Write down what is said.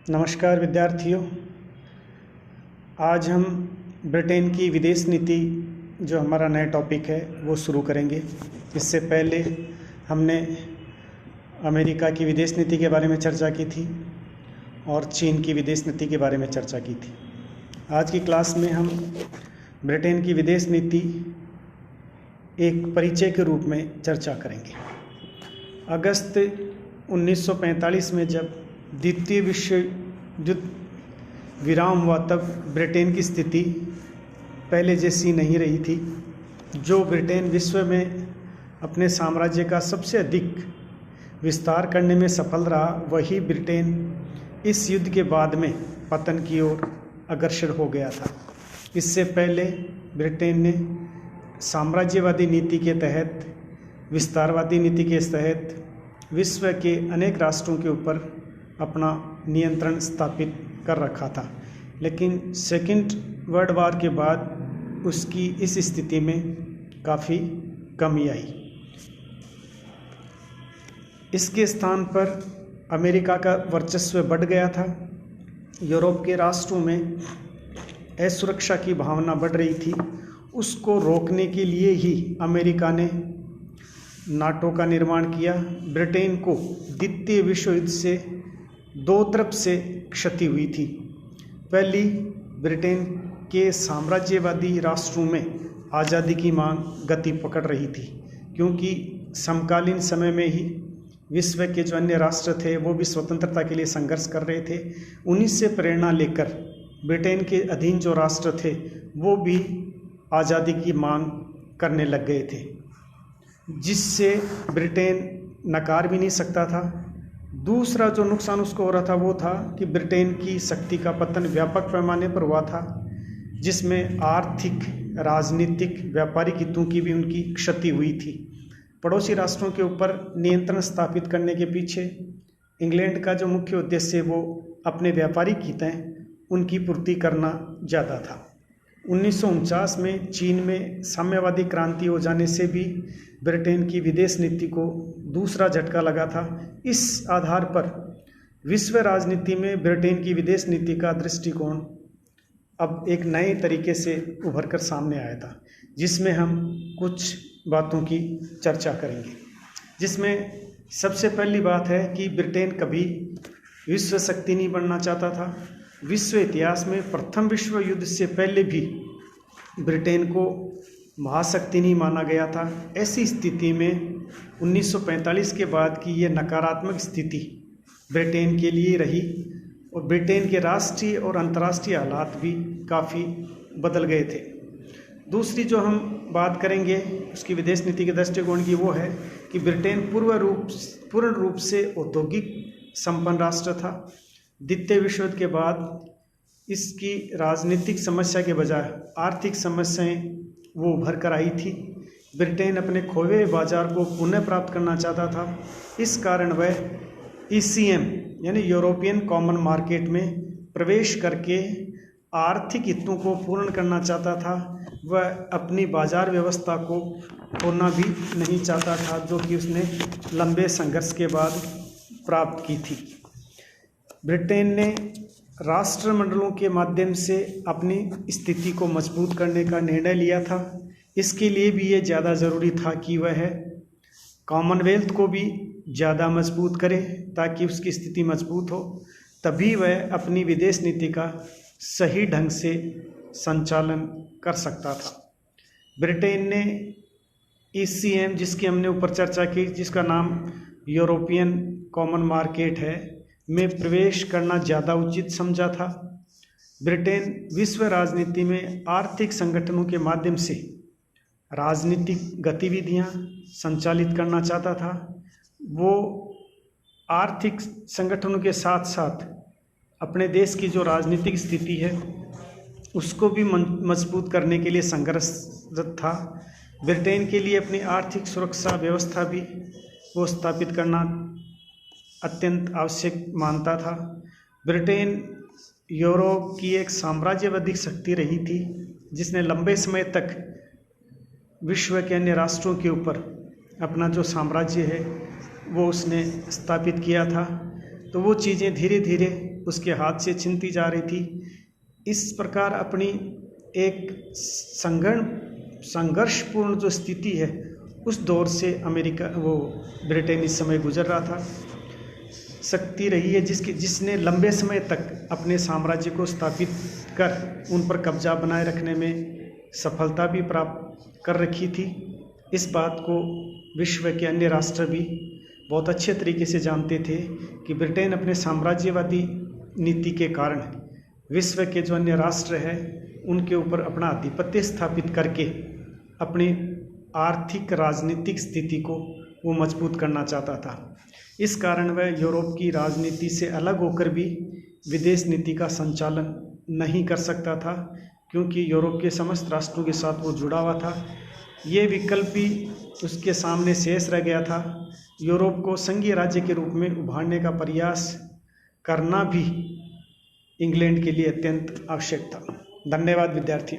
नमस्कार विद्यार्थियों। आज हम ब्रिटेन की विदेश नीति जो हमारा नया टॉपिक है वो शुरू करेंगे। इससे पहले हमने अमेरिका की विदेश नीति के बारे में चर्चा की थी और चीन की विदेश नीति के बारे में चर्चा की थी। आज की क्लास में हम ब्रिटेन की विदेश नीति एक परिचय के रूप में चर्चा करेंगे। अगस्त 1945 में जब द्वितीय विश्व युद्ध विराम हुआ तब ब्रिटेन की स्थिति पहले जैसी नहीं रही थी। जो ब्रिटेन विश्व में अपने साम्राज्य का सबसे अधिक विस्तार करने में सफल रहा, वही ब्रिटेन इस युद्ध के बाद में पतन की ओर अग्रसर हो गया था। इससे पहले ब्रिटेन ने साम्राज्यवादी नीति के तहत, विस्तारवादी नीति के तहत विश्व के अनेक राष्ट्रों के ऊपर अपना नियंत्रण स्थापित कर रखा था, लेकिन सेकंड वर्ल्ड वॉर के बाद उसकी इस स्थिति में काफ़ी कमी आई। इसके स्थान पर अमेरिका का वर्चस्व बढ़ गया था। यूरोप के राष्ट्रों में असुरक्षा की भावना बढ़ रही थी। उसको रोकने के लिए ही अमेरिका ने नाटो का निर्माण किया। ब्रिटेन को द्वितीय विश्व युद्ध से दो तरफ से क्षति हुई थी। पहली, ब्रिटेन के साम्राज्यवादी राष्ट्रों में आज़ादी की मांग गति पकड़ रही थी, क्योंकि समकालीन समय में ही विश्व के जो अन्य राष्ट्र थे वो भी स्वतंत्रता के लिए संघर्ष कर रहे थे। उन्हीं से प्रेरणा लेकर ब्रिटेन के अधीन जो राष्ट्र थे वो भी आज़ादी की मांग करने लग गए थे, जिससे ब्रिटेन नकार भी नहीं सकता था। दूसरा जो नुकसान उसको हो रहा था वो था कि ब्रिटेन की शक्ति का पतन व्यापक पैमाने पर हुआ था, जिसमें आर्थिक, राजनीतिक, व्यापारिक हितों की भी उनकी क्षति हुई थी। पड़ोसी राष्ट्रों के ऊपर नियंत्रण स्थापित करने के पीछे इंग्लैंड का जो मुख्य उद्देश्य वो अपने व्यापारिक हित हैं उनकी पूर्ति करना ज़्यादा था। 1949 में चीन में साम्यवादी क्रांति हो जाने से भी ब्रिटेन की विदेश नीति को दूसरा झटका लगा था। इस आधार पर विश्व राजनीति में ब्रिटेन की विदेश नीति का दृष्टिकोण अब एक नए तरीके से उभर कर सामने आया था, जिसमें हम कुछ बातों की चर्चा करेंगे। जिसमें सबसे पहली बात है कि ब्रिटेन कभी विश्व शक्ति नहीं बनना चाहता था। विश्व इतिहास में प्रथम विश्व युद्ध से पहले भी ब्रिटेन को महाशक्ति नहीं माना गया था। ऐसी स्थिति में 1945 के बाद की ये नकारात्मक स्थिति ब्रिटेन के लिए रही और ब्रिटेन के राष्ट्रीय और अंतर्राष्ट्रीय हालात भी काफ़ी बदल गए थे। दूसरी जो हम बात करेंगे उसकी विदेश नीति के दृष्टिकोण की, वो है कि ब्रिटेन पूर्ण रूप से औद्योगिक संपन्न राष्ट्र था। द्वितीय विश्व युद्ध के बाद इसकी राजनीतिक समस्या के बजाय आर्थिक समस्याएं वो उभर कर आई थी। ब्रिटेन अपने खोए हुए बाजार को पुनः प्राप्त करना चाहता था। इस कारण वह ECM यानी यूरोपियन कॉमन मार्केट में प्रवेश करके आर्थिक हितों को पूर्ण करना चाहता था। वह अपनी बाजार व्यवस्था को खोना भी नहीं चाहता था, जो कि उसने लंबे संघर्ष के बाद प्राप्त की थी। ब्रिटेन ने राष्ट्रमंडलों के माध्यम से अपनी स्थिति को मजबूत करने का निर्णय लिया था। इसके लिए भी ये ज़्यादा ज़रूरी था कि वह कॉमनवेल्थ को भी ज़्यादा मजबूत करे, ताकि उसकी स्थिति मजबूत हो। तभी वह अपनी विदेश नीति का सही ढंग से संचालन कर सकता था। ब्रिटेन ने ECM, जिसकी हमने ऊपर चर्चा की, जिसका नाम यूरोपियन कॉमन मार्केट है, में प्रवेश करना ज़्यादा उचित समझा था। ब्रिटेन विश्व राजनीति में आर्थिक संगठनों के माध्यम से राजनीतिक गतिविधियां संचालित करना चाहता था। वो आर्थिक संगठनों के साथ साथ अपने देश की जो राजनीतिक स्थिति है उसको भी मजबूत करने के लिए संघर्षरत था। ब्रिटेन के लिए अपनी आर्थिक सुरक्षा व्यवस्था भी वो स्थापित करना अत्यंत आवश्यक मानता था। ब्रिटेन यूरोप की एक साम्राज्यवादी शक्ति रही थी, जिसने लंबे समय तक विश्व के अन्य राष्ट्रों के ऊपर अपना जो साम्राज्य है वो उसने स्थापित किया था। तो वो चीज़ें धीरे धीरे उसके हाथ से छीनती जा रही थी। इस प्रकार अपनी एक संघर्षपूर्ण जो स्थिति है उस दौर से ब्रिटेन इस समय गुजर रहा था। शक्ति रही है जिसने लंबे समय तक अपने साम्राज्य को स्थापित कर उन पर कब्जा बनाए रखने में सफलता भी प्राप्त कर रखी थी। इस बात को विश्व के अन्य राष्ट्र भी बहुत अच्छे तरीके से जानते थे कि ब्रिटेन अपने साम्राज्यवादी नीति के कारण विश्व के जो अन्य राष्ट्र हैं उनके ऊपर अपना आधिपत्य स्थापित करके अपनी आर्थिक राजनीतिक स्थिति को वो मजबूत करना चाहता था। इस कारण वह यूरोप की राजनीति से अलग होकर भी विदेश नीति का संचालन नहीं कर सकता था, क्योंकि यूरोप के समस्त राष्ट्रों के साथ वो जुड़ा हुआ था। ये विकल्प भी उसके सामने शेष रह गया था। यूरोप को संघीय राज्य के रूप में उभारने का प्रयास करना भी इंग्लैंड के लिए अत्यंत आवश्यक था। धन्यवाद विद्यार्थी।